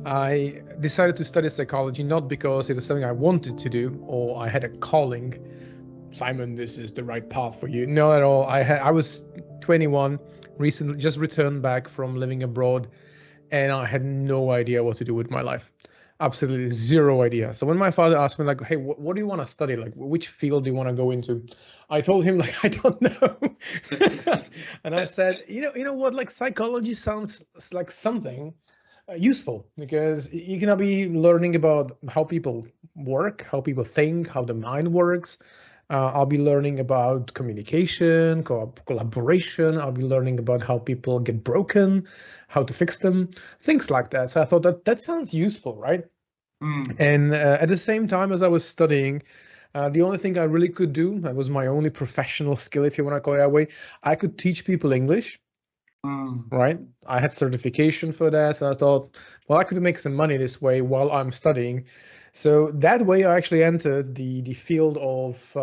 I decided to study psychology not because it was something I wanted to do or I had a calling. Simon, this is the right path for you. No, at all. I was 21, recently just returned back from living abroad, and I had no idea what to do with my life. Absolutely zero idea. So when my father asked me like, "Hey, what do you want to study? Like, which field do you want to go into?" I told him like, "I don't know." And I said, "You know what? Like psychology sounds like something useful because you can be learning about how people work, how people think, how the mind works. I'll be learning about communication, collaboration. I'll be learning about how people get broken, how to fix them, things like that. So I thought that sounds useful, right? And at the same time as I was studying, the only thing I really could do, that was my only professional skill, if you want to call it that way, I could teach people English, right? I had certification for that. So I thought, well, I could make some money this way while I'm studying. So that way I actually entered the field of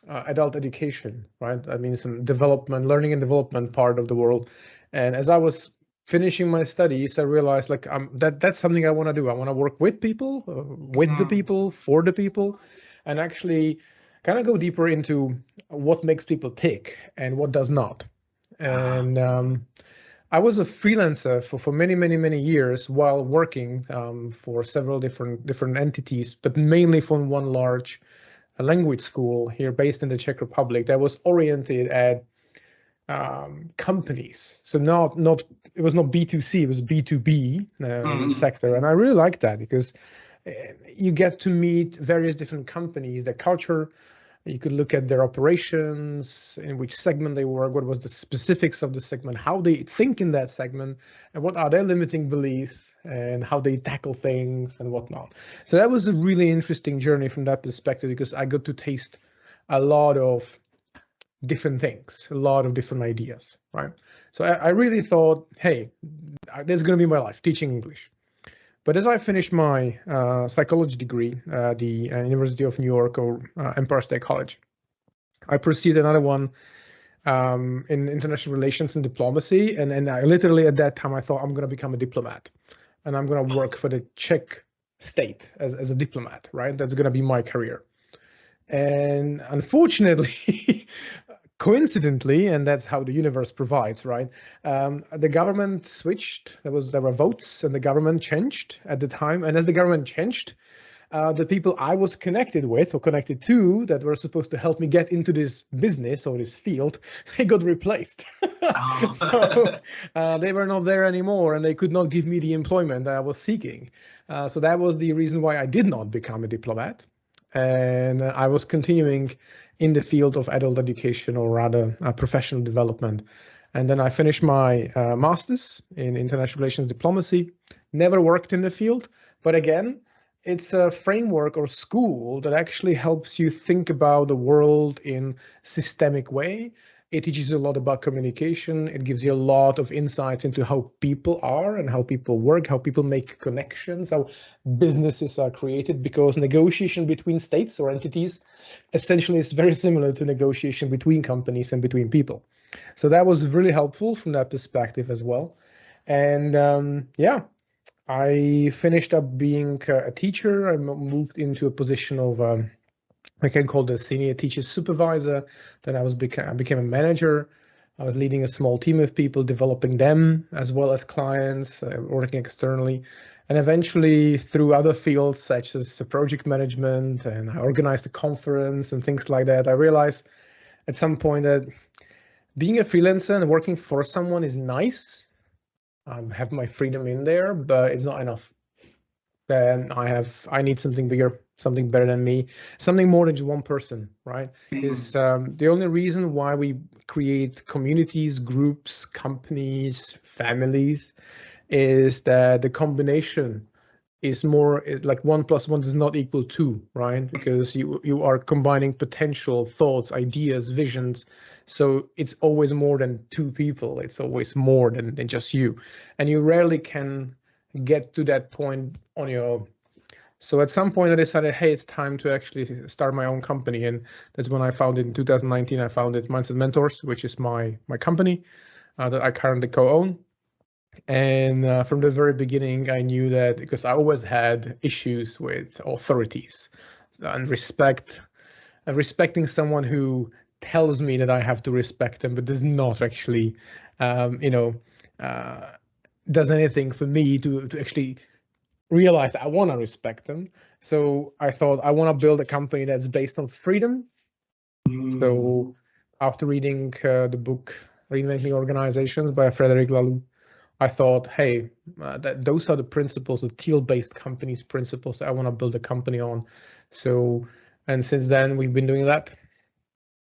adult education, right? I mean, some development, learning and development part of the world. And as I was finishing my studies, I realized like that's something I want to do. I want to work with people, with the people, for the people, and actually kind of go deeper into what makes people tick and what does not. And I was a freelancer for many, many, many years while working for several different entities, but mainly from one large language school here based in the Czech Republic that was oriented at companies. So not it was not B2C, it was B2B sector, and I really liked that because you get to meet various different companies, their culture. You could look at their operations, in which segment they work, what was the specifics of the segment, how they think in that segment, and what are their limiting beliefs, and how they tackle things and whatnot. So that was a really interesting journey from that perspective because I got to taste a lot of different things, a lot of different ideas, right? So I really thought, hey, that's going to be my life, teaching English. But as I finished my psychology degree at the University of New York or Empire State College, I pursued another one in international relations and diplomacy. And I literally at that time, I thought I'm going to become a diplomat and I'm going to work for the Czech state as a diplomat, right? That's going to be my career. And unfortunately, coincidentally, and that's how the universe provides, right? The government switched. There were votes, and the government changed at the time. And as the government changed, the people I was connected with or connected to that were supposed to help me get into this business or this field, they got replaced. So they were not there anymore, and they could not give me the employment that I was seeking. So that was the reason why I did not become a diplomat. And I was continuing in the field of adult education, or rather professional development. And then I finished my master's in international relations diplomacy. Never worked in the field, but again, it's a framework or school that actually helps you think about the world in systemic way. It teaches you a lot about communication. It gives you a lot of insights into how people are and how people work, how people make connections, how businesses are created, because negotiation between states or entities essentially is very similar to negotiation between companies and between people. So that was really helpful from that perspective as well. And yeah, I finished up being a teacher. I moved into a position of I can call it a senior teacher supervisor. Then I became a manager. I was leading a small team of people, developing them as well as clients, working externally. And eventually through other fields such as project management, and I organized a conference and things like that, I realized at some point that being a freelancer and working for someone is nice. I have my freedom in there, but it's not enough. Then I need something bigger, something better than me, something more than just one person, right? Is the only reason why we create communities, groups, companies, families, is that the combination is more like 1 + 1 does not equal 2, right? Because you are combining potential thoughts, ideas, visions. So it's always more than two people. It's always more than just you. And you rarely can get to that point on your own. So at some point I decided, hey, it's time to actually start my own company. And that's when I founded in 2019, I founded Mindset Mentors, which is my company that I currently co-own. And from the very beginning, I knew that, because I always had issues with authorities and respecting someone who tells me that I have to respect them, but does not actually, does anything for me to actually realize I want to respect them. So I thought I want to build a company that's based on freedom. So after reading the book Reinventing Organizations by Frederic Laloux, I thought, hey, those are the principles, the Teal-based companies principles I want to build a company on. So, and since then we've been doing that.